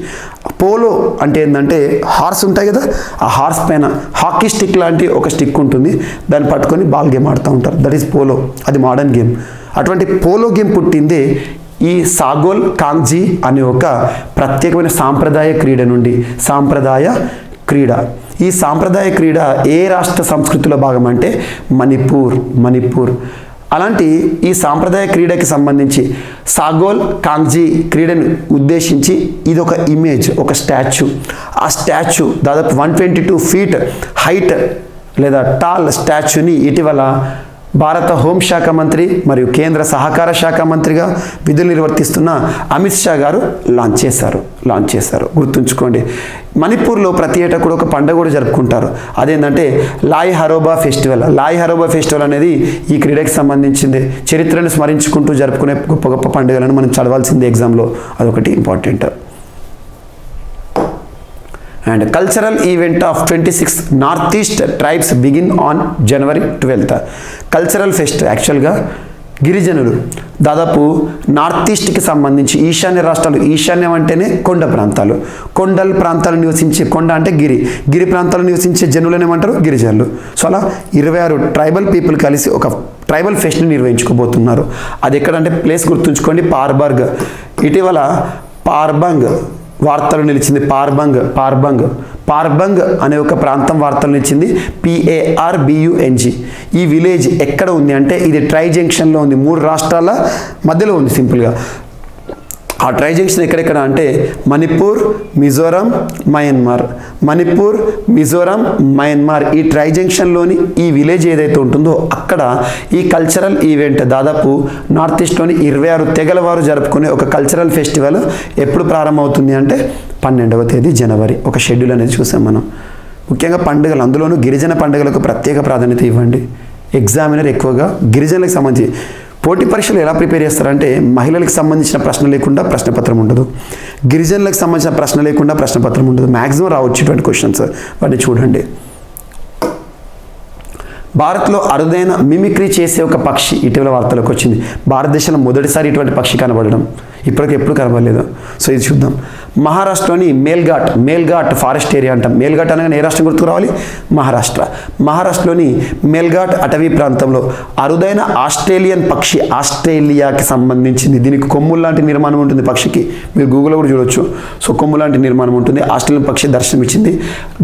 పోలో అంటే ఏంటంటే హార్స్ ఉంటాయి కదా, ఆ హార్స్ పైన హాకీ స్టిక్ లాంటి ఒక స్టిక్ ఉంటుంది, దాన్ని పట్టుకొని బాల్ గేమ్ ఆడుతూ ఉంటారు. That is polo. అది మోడర్న్ గేమ్. అటువంటి పోలో గేమ్ పుట్టిందే ఈ సాగోల్ కాంగ్జీ అనే ఒక ప్రత్యేకమైన సాంప్రదాయ క్రీడ. ఈ సాంప్రదాయ క్రీడ ఏ రాష్ట్ర సంస్కృతిలో భాగం అంటే మణిపూర్. అలాంటి ఈ సాంప్రదాయ క్రీడకి సంబంధించి సాగోల్ కాంగ్జీ క్రీడను ఉద్దేశించి ఇది ఒక ఇమేజ్, ఒక స్టాచ్యూ. ఆ స్టాచ్యూ దాదాపు 122 feet హైట్ లేదా టాల్ స్టాచ్యూని ఇటీవల భారత హోంశాఖ మంత్రి మరియు కేంద్ర సహకార శాఖ మంత్రిగా విధులు నిర్వర్తిస్తున్న అమిత్ షా గారు లాంచ్ చేశారు. గుర్తుంచుకోండి. మణిపూర్లో ప్రతి ఏటా కూడా ఒక పండుగ కూడా జరుపుకుంటారు. అదేంటంటే లాయ్ హరోబా ఫెస్టివల్ అనేది ఈ క్రీడకి సంబంధించింది. చరిత్రను స్మరించుకుంటూ జరుపుకునే గొప్ప గొప్ప పండుగలను మనం చదవాల్సింది ఎగ్జామ్లో, అదొకటి important. And cultural event of 26 north east tribes begin on January 12th. Cultural fest యాక్చువల్గా గిరిజనులు దాదాపు నార్త్ ఈస్ట్కి సంబంధించి ఈశాన్య రాష్ట్రాలు, ఈశాన్యం అంటేనే కొండ ప్రాంతాలు నివసించే, కొండ అంటే గిరి ప్రాంతాలు నివసించే జనులను ఏమంటారు? గిరిజనులు. సో అలా 26 ట్రైబల్ పీపుల్ కలిసి ఒక ట్రైబల్ ఫెస్ట్ని నిర్వహించుకోబోతున్నారు. అది ఎక్కడంటే ప్లేస్ గుర్తుంచుకోండి, పార్బర్గ్. ఇటీవల పార్బంగ్ వార్తలు నిలిచింది. పార్బంగ్ అనే ఒక ప్రాంతం వార్తలు నిలిచింది. PARBUNG. ఈ విలేజ్ ఎక్కడ ఉంది అంటే ఇది ట్రై జంక్షన్లో ఉంది, 3 రాష్ట్రాల మధ్యలో ఉంది. సింపుల్గా ఆ ట్రై జంక్షన్ ఎక్కడెక్కడ అంటే మణిపూర్, మిజోరం, మయన్మార్. ఈ ట్రై జంక్షన్లోని ఈ విలేజ్ ఏదైతే ఉంటుందో అక్కడ ఈ కల్చరల్ ఈవెంట్ దాదాపు నార్త్ ఈస్ట్లోని 26 తెగల వారు జరుపుకునే ఒక కల్చరల్ ఫెస్టివల్ ఎప్పుడు ప్రారంభమవుతుంది అంటే 12వ తేదీ జనవరి. ఒక షెడ్యూల్ అనేది చూసాం మనం. ముఖ్యంగా పండుగలు, అందులోనూ గిరిజన పండుగలకు ప్రత్యేక ప్రాధాన్యత ఇవ్వండి. ఎగ్జామినర్ ఎక్కువగా గిరిజనులకు సంబంధించి పోటీ పరీక్షలు ఎలా ప్రిపేర్ చేస్తారంటే మహిళలకు సంబంధించిన ప్రశ్న లేకుండా ప్రశ్నపత్రం ఉండదు, గిరిజనులకు సంబంధించిన ప్రశ్న లేకుండా ప్రశ్నపత్రం ఉండదు. మ్యాక్సిమం రావచ్చు ఇటువంటి క్వశ్చన్స్. వాటిని చూడండి. భారత్లో అరుదైన మిమిక్రీ చేసే ఒక పక్షి ఇటీవల వార్తలకు వచ్చింది. భారతదేశంలో మొదటిసారి ఇటువంటి పక్షి కనబడడం, ఎప్పుడు కనబడలేదు. సో ఇది చూద్దాం. మహారాష్ట్రలోని మేల్ఘాట్ ఫారెస్ట్ ఏరియా అంటాం. మేల్ఘాట్ అనగానే ఏ రాష్ట్రం గుర్తుకు రావాలి? మహారాష్ట్రలోని మేల్ఘాట్ అటవీ ప్రాంతంలో అరుదైన ఆస్ట్రేలియన్ పక్షి, ఆస్ట్రేలియాకి సంబంధించింది. దీనికి కొమ్ములు లాంటి నిర్మాణం ఉంటుంది పక్షికి, మీరు గూగుల్లో కూడా చూడొచ్చు. సో కొమ్ము లాంటి నిర్మాణం ఉంటుంది. ఆస్ట్రేలియన్ పక్షి దర్శనం ఇచ్చింది.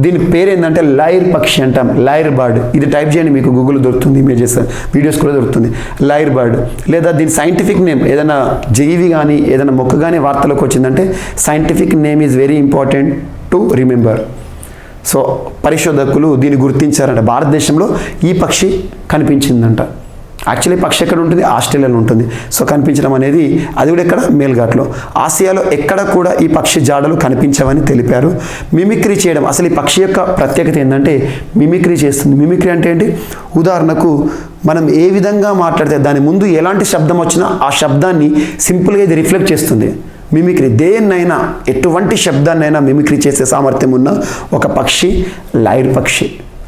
దీని పేరు ఏంటంటే లైర్ పక్షి అంటాం, లైర్ బర్డ్. ఇది టైప్ చేయండి, మీకు గూగుల్లో దొరుకుతుంది, ఇమేజెస్, వీడియోస్ కూడా దొరుకుతుంది. Lyre bird. లేదా దీని సైంటిఫిక్ నేమ్, ఏదైనా జీవి కానీ ఏదైనా మొక్క కానీ వార్తలకు వచ్చిందంటే scientific name is very important to remember. So పరిశోధకులు దీన్ని గుర్తించారంట. భారతదేశంలో ఈ పక్షి కనిపించిందంట. యాక్చువల్లీ పక్షి ఎక్కడ ఉంటుంది? ఆస్ట్రేలియాలో ఉంటుంది. సో కనిపించడం అనేది అది కూడా ఎక్కడ? మేల్ఘాట్లో. ఆసియాలో ఎక్కడ కూడా ఈ పక్షి జాడలు కనిపించవని తెలిపారు. మిమిక్రీ చేయడం, అసలు ఈ పక్షి యొక్క ప్రత్యేకత ఏంటంటే మిమిక్రీ చేస్తుంది. మిమిక్రీ అంటే ఏంటి? ఉదాహరణకు మనం ఏ విధంగా మాట్లాడితే దాని ముందు ఎలాంటి శబ్దం వచ్చినా ఆ శబ్దాన్ని సింపుల్గా ఇది రిఫ్లెక్ట్ చేస్తుంది. మిమిక్రీ దేన్నైనా, ఎటువంటి శబ్దాన్నైనా మిమిక్రీ చేసే సామర్థ్యం ఉన్న ఒక పక్షి లైర్ పక్షి.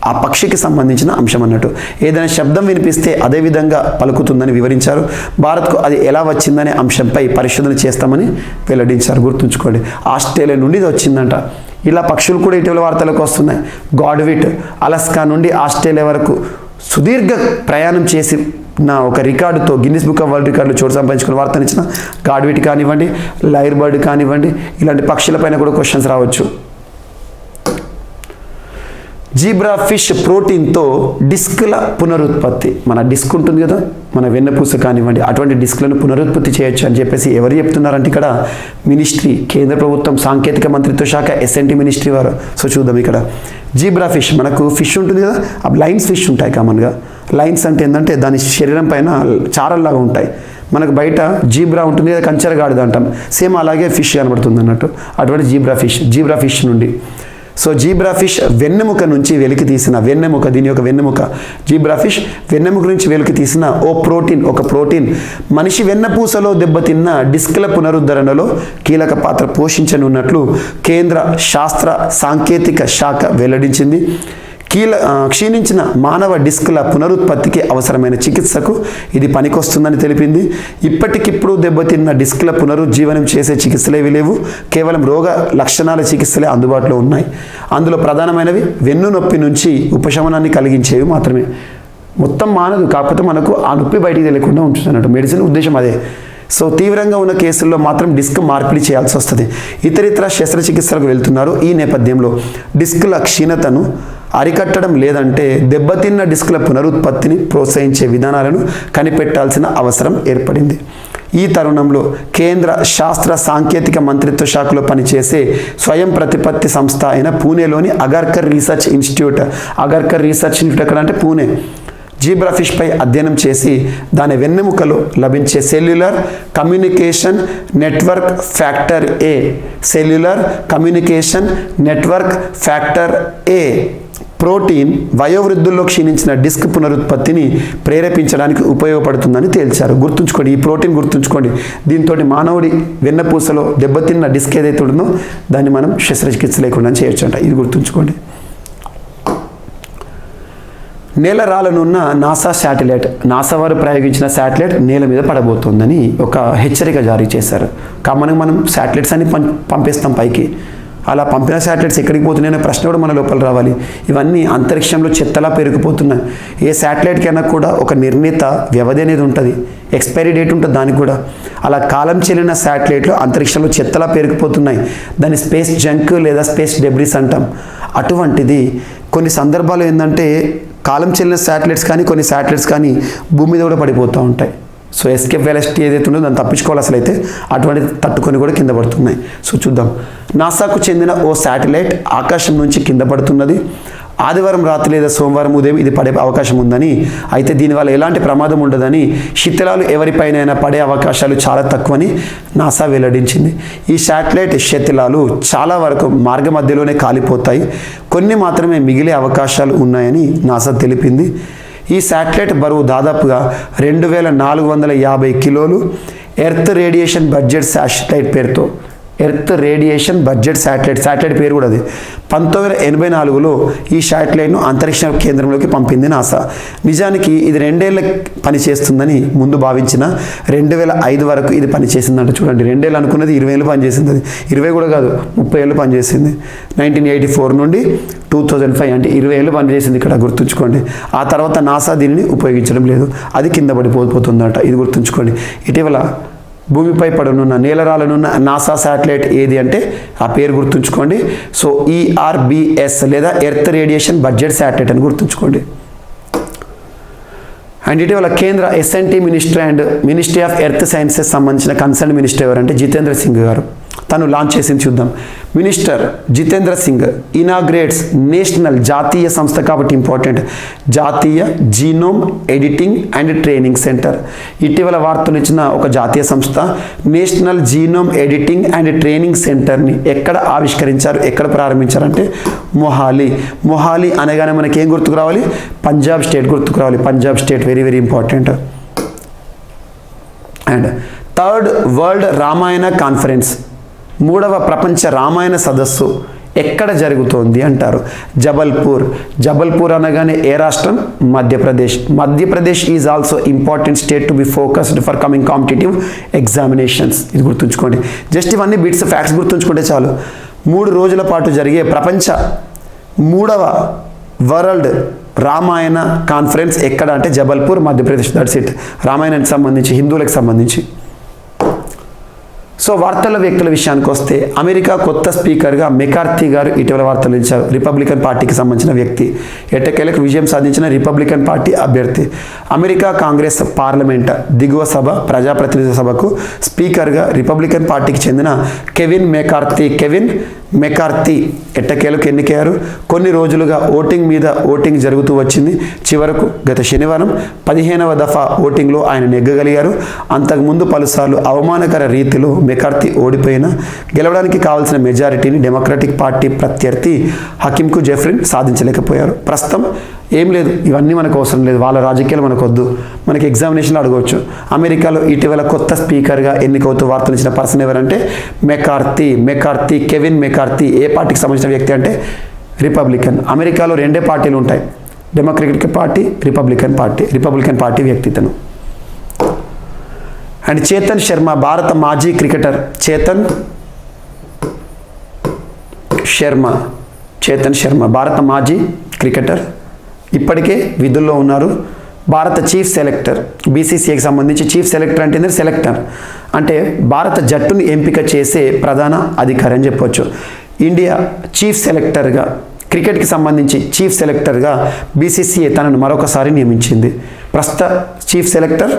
ఆ పక్షికి సంబంధించిన అంశం అన్నట్టు. ఏదైనా శబ్దం వినిపిస్తే అదే విధంగా పలుకుతుందని వివరించారు. భారత్కు అది ఎలా వచ్చిందనే అంశంపై పరిశోధన చేస్తామని వెల్లడించారు. గుర్తుంచుకోండి, ఆస్ట్రేలియా నుండి ఇది వచ్చిందంట. ఇలా పక్షులు కూడా ఇటీవల వార్తలకు వస్తున్నాయి. గాడ్విట్ అలాస్కా నుండి ఆస్ట్రేలియా వరకు సుదీర్ఘ ప్రయాణం చేసి నా ఒక రికార్డుతో గిన్నిస్ బుక్ ఆఫ్ వరల్డ్ రికార్డులో చోటు సంపాదించుకున్న వార్తనిచ్చిన గాడ్విట్ కానివ్వండి, లైర్ బర్డ్ కానివ్వండి, ఇలాంటి పక్షులపైన కూడా క్వశ్చన్స్ రావచ్చు. జీబ్రా ఫిష్ ప్రోటీన్తో డిస్క్ల పునరుత్పత్తి. మన డిస్క్ ఉంటుంది కదా, మన వెన్నపూస కానివ్వండి, అటువంటి డిస్క్లను పునరుత్పత్తి చేయొచ్చు అని చెప్పేసి ఎవరు చెప్తున్నారంటే ఇక్కడ మినిస్ట్రీ, కేంద్ర ప్రభుత్వం సాంకేతిక మంత్రిత్వ శాఖ, SNT మినిస్ట్రీ వారు. సో చూద్దాం. ఇక్కడ జీబ్రా ఫిష్, మనకు ఫిష్ ఉంటుంది కదా, ఆ లైన్స్ ఫిష్ ఉంటాయి కామన్గా. లైన్స్ అంటే ఏంటంటే దాని శరీరం పైన చారల్లాగా ఉంటాయి. మనకు బయట జీబ్రా ఉంటుంది కదా, కంచెరగాడిద అంటాం, సేమ్ అలాగే ఫిష్ కనబడుతుంది అన్నట్టు. అటువంటి జీబ్రా ఫిష్ నుండి. సో జీబ్రా ఫిష్ వెన్నెముక నుంచి వెలికి తీసిన దీని యొక్క వెన్నెముక, జీబ్రా ఫిష్ వెన్నెముక నుంచి వెలికి తీసిన ఒక ప్రోటీన్ మనిషి వెన్నపూసలో దెబ్బతిన్న డిస్క్ల పునరుద్ధరణలో కీలక పాత్ర పోషించనున్నట్లు కేంద్ర శాస్త్ర సాంకేతిక శాఖ వెల్లడించింది. క్షీణించిన మానవ డిస్క్ల పునరుత్పత్తికి అవసరమైన చికిత్సకు ఇది పనికొస్తుందని తెలిపింది. ఇప్పటికిప్పుడు దెబ్బతిన్న డిస్క్ల పునరుజ్జీవనం చేసే చికిత్సలేవి లేవు, కేవలం రోగ లక్షణాల చికిత్సలే అందుబాటులో ఉన్నాయి. అందులో ప్రధానమైనవి వెన్ను నొప్పి నుంచి ఉపశమనాన్ని కలిగించేవి మాత్రమే. మొత్తం మానదు, కాకపోతే మనకు ఆ నొప్పి బయటికి తెలియకుండా ఉంటుంది అన్నట్టు. మెడిసిన్ ఉద్దేశం అదే. సో తీవ్రంగా ఉన్న కేసుల్లో మాత్రం డిస్క్ మార్పిడి చేయాల్సి వస్తుంది. ఇతరితర శస్త్రచికిత్సలకు వెళ్తున్నారు. ఈ నేపథ్యంలో డిస్క్ల క్షీణతను అరికట్టడం లేదంటే దెబ్బతిన్న డిస్క్ల పునరుత్పత్తిని ప్రోత్సహించే విధానాలను కనిపెట్టాల్సిన అవసరం ఏర్పడింది. ఈ తరుణంలో కేంద్ర శాస్త్ర సాంకేతిక మంత్రిత్వ శాఖలో పనిచేసే స్వయం ప్రతిపత్తి సంస్థ అయిన పూణేలోని అగర్కర్ రీసెర్చ్ ఇన్స్టిట్యూట్ ఎక్కడ అంటే పూణే, జీబ్రాఫిష్పై అధ్యయనం చేసి దాని వెన్నెముకలో లభించే సెల్యులర్ కమ్యూనికేషన్ నెట్వర్క్ ఫ్యాక్టర్ ఏ ప్రోటీన్ వయోవృద్ధుల్లో క్షీణించిన డిస్క్ పునరుత్పత్తిని ప్రేరేపించడానికి ఉపయోగపడుతుందని తేల్చారు. గుర్తుంచుకోండి, ఈ ప్రోటీన్ గుర్తుంచుకోండి. దీంతో మానవుడి వెన్నపూసలో దెబ్బతిన్న డిస్క్ ఏదైతే ఉంటుందో దాన్ని మనం శస్త్రచికిత్స లేకుండా చేయొచ్చు అంట. ఇది గుర్తుంచుకోండి. నేల రాలనున్న నాసా శాటిలైట్, నాసా వారు ప్రయోగించిన శాటిలైట్ నేల మీద పడబోతోందని ఒక హెచ్చరిక జారీ చేశారు. కామన్గా మనం శాటిలైట్స్ అన్ని పంపిస్తాం పైకి. అలా పంపిన శాటిలైట్స్ ఎక్కడికి పోతున్నాయనే ప్రశ్న కూడా మన లోపల రావాలి. ఇవన్నీ అంతరిక్షంలో చెత్తలా పెరిగిపోతున్నాయి. ఏ శాటిలైట్కైనా కూడా ఒక నిర్ణీత వ్యవధి అనేది ఉంటుంది, ఎక్స్పైరీ డేట్ ఉంటుంది దానికి కూడా. అలా కాలం చెల్లిన శాటిలైట్లు అంతరిక్షంలో చెత్తలా పెరిగిపోతున్నాయి. దాన్ని స్పేస్ జంక్ లేదా స్పేస్ డెబ్రిస్ అంటాం. అటువంటిది కొన్ని సందర్భాలు ఏంటంటే కాలం చెల్లిన శాటిలైట్స్ కానీ కొన్ని శాటిలైట్స్ కానీ భూమి మీద కూడా పడిపోతూ ఉంటాయి. సో ఎస్కేప్ వెలాసిటీ ఏదైతే ఉందో దాన్ని తప్పించుకోవాలి. అసలు అయితే అటువంటి తట్టుకొని కూడా కింద పడుతున్నాయి. సో చూద్దాం. నాసాకు చెందిన ఓ శాటిలైట్ ఆకాశం నుంచి కింద పడుతున్నది. ఆదివారం రాత్రి లేదా సోమవారం ఉదయం ఇది పడే అవకాశం ఉందని, అయితే దీనివల్ల ఎలాంటి ప్రమాదం ఉండదని, శిథిలాలు ఎవరిపైనైనా పడే అవకాశాలు చాలా తక్కువని నాసా వెల్లడించింది. ఈ శాటిలైట్ శిథిలాలు చాలా వరకు మార్గ మధ్యలోనే కాలిపోతాయి, కొన్ని మాత్రమే మిగిలే అవకాశాలు ఉన్నాయని నాసా తెలిపింది. ఈ శాటిలైట్ బరువు దాదాపుగా 2450 కిలోలు. ఎర్త్ రేడియేషన్ బడ్జెట్ శాటిలైట్ పేరుతో, ఎర్త్ రేడియేషన్ బడ్జెట్ శాటిలైట్ పేరు కూడా అది. 1984లో ఈ శాటిలైట్ను అంతరిక్ష కేంద్రంలోకి పంపింది నాసా. నిజానికి ఇది 2 ఏళ్ళ పనిచేస్తుందని ముందు భావించిన 2005 వరకు ఇది పనిచేసిందంట. చూడండి, 2 ఏళ్ళు అనుకున్నది 20 ఏళ్ళు పనిచేసింది. అది 20 కూడా కాదు, 30 ఏళ్ళు పనిచేసింది. 1984 నుండి 2005 అంటే 20 ఏళ్ళు పనిచేసింది ఇక్కడ, గుర్తుంచుకోండి. ఆ తర్వాత నాసా దీనిని ఉపయోగించడం లేదు, అది కింద పడిపోతుందట. ఇది గుర్తుంచుకోండి. ఇటీవల భూమిపై పడనున్న నేలరాలనున్న నాసా శాటిలైట్ ఏది అంటే ఆ పేరు గుర్తుంచుకోండి. సో ERBS లేదా ఎర్త్ రేడియేషన్ బడ్జెట్ శాటిలైట్ అని గుర్తుంచుకోండి. అండ్ ఇటీవల కేంద్ర SNT ministry of earth sciences సంబంధించిన కన్సర్న్ మినిస్టర్ ఎవరంటే జితేంద్ర సింగ్ గారు. తను లాంచ్ చేసింది చూద్దాం. Minister Jitendra Singh inaugurates national, జాతీయ సంస్థ కాబట్టి ఇంపార్టెంట్, జాతీయ genome editing and training centre. ఇటీవల వార్తలు ఇచ్చిన ఒక జాతీయ సంస్థ national genome editing and training సెంటర్ని ఎక్కడ ఆవిష్కరించారు, ఎక్కడ ప్రారంభించారంటే మొహాలి అనగానే మనకి ఏం గుర్తుకు రావాలి? పంజాబ్ స్టేట్ గుర్తుకు రావాలి. Punjab state very very important. And third world Ramayana conference, 3వ ప్రపంచ రామాయణ సదస్సు ఎక్కడ జరుగుతోంది అంటారు? జబల్పూర్ అనగానే ఏ రాష్ట్రం? Madhya Pradesh is also important state to be focused for coming competitive examinations. ఇది గుర్తుంచుకోండి. జస్ట్ ఇవన్నీ బిట్స్ ఫ్యాక్ట్స్ గుర్తుంచుకుంటే చాలు. 3 రోజుల పాటు జరిగే ప్రపంచ 3వ వరల్డ్ రామాయణ కాన్ఫరెన్స్ ఎక్కడ అంటే జబల్పూర్, మధ్యప్రదేశ్. That's it. రామాయణానికి సంబంధించి, హిందువులకు సంబంధించి. సో వార్తల వ్యక్తుల విషయానికి వస్తే అమెరికా కొత్త స్పీకర్గా మెకార్థీ గారు ఇటీవల వార్తలు ఇచ్చారు. రిపబ్లికన్ పార్టీకి సంబంధించిన వ్యక్తి, ఎట్టకేలకు విజయం సాధించిన రిపబ్లికన్ పార్టీ అభ్యర్థి. అమెరికా కాంగ్రెస్ పార్లమెంట్ దిగువ సభ ప్రజాప్రతినిధుల సభకు స్పీకర్గా రిపబ్లికన్ పార్టీకి చెందిన కెవిన్ మెకార్థీ ఎట్టకేలకు ఎన్నికయ్యారు. కొన్ని రోజులుగా ఓటింగ్ జరుగుతూ వచ్చింది. చివరకు గత శనివారం 15వ దఫా ఓటింగ్లో ఆయన నెగ్గగలిగారు. అంతకుముందు పలుసార్లు అవమానకర రీతిలో మెకార్థీ ఓడిపోయినా గెలవడానికి కావాల్సిన మెజారిటీని డెమోక్రటిక్ పార్టీ ప్రత్యర్థి హకీమ్కు జెఫ్రిన్ సాధించలేకపోయారు. ప్రస్తుతం ఏం లేదు, ఇవన్నీ మనకు అవసరం లేదు, వాళ్ళ రాజకీయాలు మనకు వద్దు, మనకి ఎగ్జామినేషన్లో అడగవచ్చు. అమెరికాలో ఇటీవల కొత్త స్పీకర్గా ఎన్నికవుతూ వార్తలు ఇచ్చిన పర్సన్ ఎవరంటే మెకార్థీ, కెవిన్ మెకార్థీ. ఏ పార్టీకి సంబంధించిన వ్యక్తి అంటే రిపబ్లికన్. అమెరికాలో 2 పార్టీలు ఉంటాయి, డెమోక్రటిక్ పార్టీ, రిపబ్లికన్ పార్టీ వ్యక్తి ఇతను. అండ్ చేతన్ శర్మ, భారత మాజీ క్రికెటర్. చేతన్ శర్మ భారత మాజీ క్రికెటర్, ఇప్పటికే విధుల్లో ఉన్నారు. భారత చీఫ్ సెలెక్టర్, BCCIకి సంబంధించి చీఫ్ సెలెక్టర్ అంటే సెలెక్టర్ అంటే భారత జట్టును ఎంపిక చేసే ప్రధాన అధికారి అని చెప్పొచ్చు. ఇండియా చీఫ్ సెలెక్టర్గా, క్రికెట్కి సంబంధించి చీఫ్ సెలెక్టర్గా BCCI తనను మరొకసారి నియమించింది. ప్రస్తుత చీఫ్ సెలెక్టర్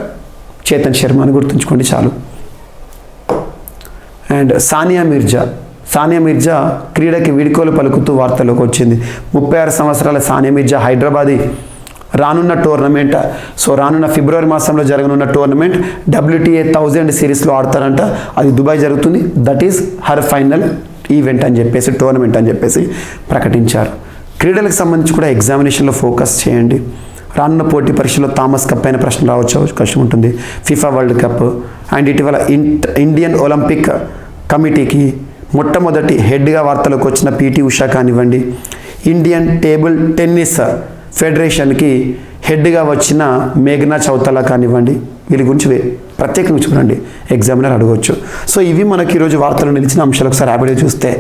చేతన్ శర్మ అని గుర్తుంచుకోండి చాలు. అండ్ సానియా మిర్జా క్రీడకి వీడ్కోలు పలుకుతూ వార్తల్లోకి వచ్చింది. 36 సంవత్సరాల సానియా మిర్జా హైదరాబాదీ రానున్న టోర్నమెంట్, సో రానున్న ఫిబ్రవరి మాసంలో జరగనున్న టోర్నమెంట్ WTA 1000 సిరీస్లో ఆడతారంట. అది దుబాయ్ జరుగుతుంది. That is her final event అని చెప్పేసి, టోర్నమెంట్ అని చెప్పేసి ప్రకటించారు. క్రీడలకు సంబంధించి కూడా ఎగ్జామినేషన్లో ఫోకస్ చేయండి. రానున్న పోటీ పరీక్షలో థామస్ కప్ అయిన ప్రశ్న రావచ్చు, అవకాశం ఉంటుంది. ఫిఫా వరల్డ్ కప్ అండ్ ఇటీవల ఇండియన్ ఒలింపిక్ కమిటీకి మొట్టమొదటి హెడ్గా వార్తలోకి వచ్చిన PT ఉషా కానివ్వండి, ఇండియన్ టేబుల్ టెన్నిస్ ఫెడరేషన్కి హెడ్గా వచ్చిన మేఘనా చౌతాలా కానివ్వండి, వీళ్ళ గురించి ప్రత్యేకంగా చూడండి, ఎగ్జామినర్ అడగవచ్చు. సో ఇవి మనకి ఈరోజు వార్తలు నిలిచిన అంశాలు. ఒకసారి యాభై చూస్తే,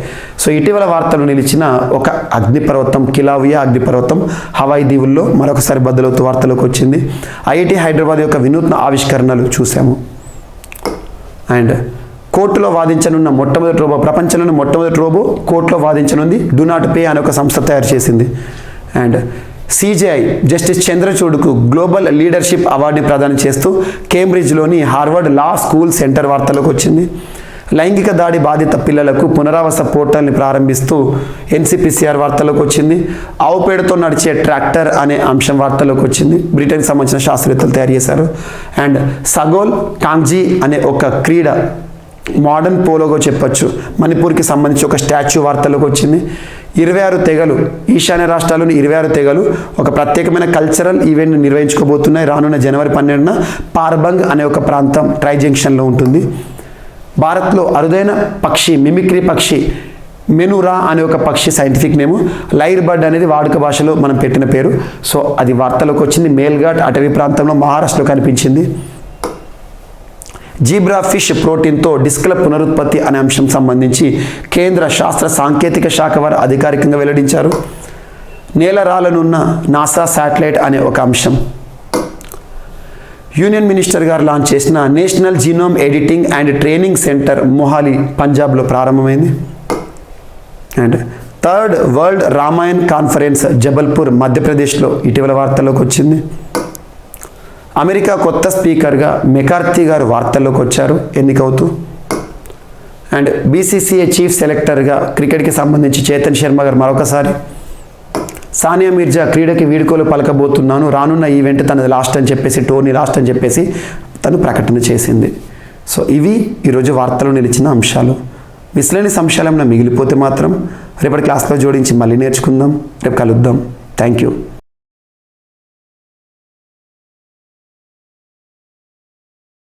సో ఇటీవల వార్తలు నిలిచిన ఒక అగ్నిపర్వతం, కిలావియా అగ్నిపర్వతం హవాయి దీవుల్లో మరొకసారి బద్దలవుతూ వార్తలోకి వచ్చింది. IIT హైదరాబాద్ యొక్క వినూత్న ఆవిష్కరణలు చూసాము. అండ్ కోర్టులో వాదించనున్న మొట్టమొదటి రోబో, ప్రపంచంలోని మొట్టమొదటి రోబో కోర్టులో వాదించనుంది. డూ నాట్ పే అనే ఒక సంస్థ తయారు చేసింది. అండ్ CJI జస్టిస్ చంద్రచూడ్కు గ్లోబల్ లీడర్షిప్ అవార్డుని ప్రదానం చేస్తూ కేంబ్రిడ్జ్లోని హార్వర్డ్ లా స్కూల్ సెంటర్ వార్తలోకి వచ్చింది. లైంగిక దాడి బాధిత పిల్లలకు పునరావాస పోర్టల్ని ప్రారంభిస్తూ NCPCR వార్తలోకి వచ్చింది. ఆవు పేడతో నడిచే ట్రాక్టర్ అనే అంశం వార్తలోకి వచ్చింది. బ్రిటన్కి సంబంధించిన శాస్త్రవేత్తలు తయారు చేశారు. అండ్ సగోల్ కాంగ్జీ అనే ఒక క్రీడ, మోడర్న్ పోలోగా చెప్పొచ్చు, మణిపూర్కి సంబంధించి ఒక స్టాచ్యూ వార్తలోకి వచ్చింది. 26 తెగలు, ఈశాన్య రాష్ట్రాల్లోని 26 తెగలు ఒక ప్రత్యేకమైన కల్చరల్ ఈవెంట్ని నిర్వహించుకోబోతున్నాయి. రానున్న జనవరి 12న పార్బంగ్ అనే ఒక ప్రాంతం ట్రై జంక్షన్లో ఉంటుంది. భారత్లో అరుదైన పక్షి, మిమిక్రీ పక్షి మెనురా అనే ఒక పక్షి సైంటిఫిక్ నేము. లైర్ బర్డ్ అనేది వాడుక భాషలో మనం పెట్టిన పేరు. సో అది వార్తలోకి వచ్చింది. మేల్ఘాట్ అటవీ ప్రాంతంలో మహారాష్ట్రలో కనిపించింది. జీబ్రా ఫిష్ ప్రోటీన్తో డిస్క్ల పునరుత్పత్తి అనే అంశం సంబంధించి కేంద్ర శాస్త్ర సాంకేతిక శాఖ వారు అధికారికంగా వెల్లడించారు. నేల రాలనున్న నాసా శాటిలైట్ అనే ఒక అంశం. యూనియన్ మినిస్టర్ గారు లాంచ్ చేసిన national genome editing and training centre Mohali పంజాబ్లో ప్రారంభమైంది. And third world Ramayan conference Jabalpur మధ్యప్రదేశ్లో ఇటీవల వార్తల్లోకి వచ్చింది. అమెరికా కొత్త స్పీకర్గా మెకార్థీ గారు వార్తల్లోకి వచ్చారు ఎన్నికవుతూ. అండ్ BCCI చీఫ్ సెలెక్టర్గా క్రికెట్కి సంబంధించి చేతన్ శర్మ గారు మరొకసారి. సానియా మీర్జా క్రీడకి వీడ్కోలు పలకబోతున్నాను, రానున్న ఈవెంట్ తనది లాస్ట్ అని చెప్పేసి, టోర్నీ లాస్ట్ అని చెప్పేసి తను ప్రకటన చేసింది. సో ఇవి ఈరోజు వార్తలు నిలిచిన అంశాలు. మిస్లేనియస్ అంశాలు ఏమైనా మిగిలిపోతే మాత్రం రేపటి క్లాస్లో జోడించి మళ్ళీ నేర్చుకుందాం. రేపు కలుద్దాం. Thank you.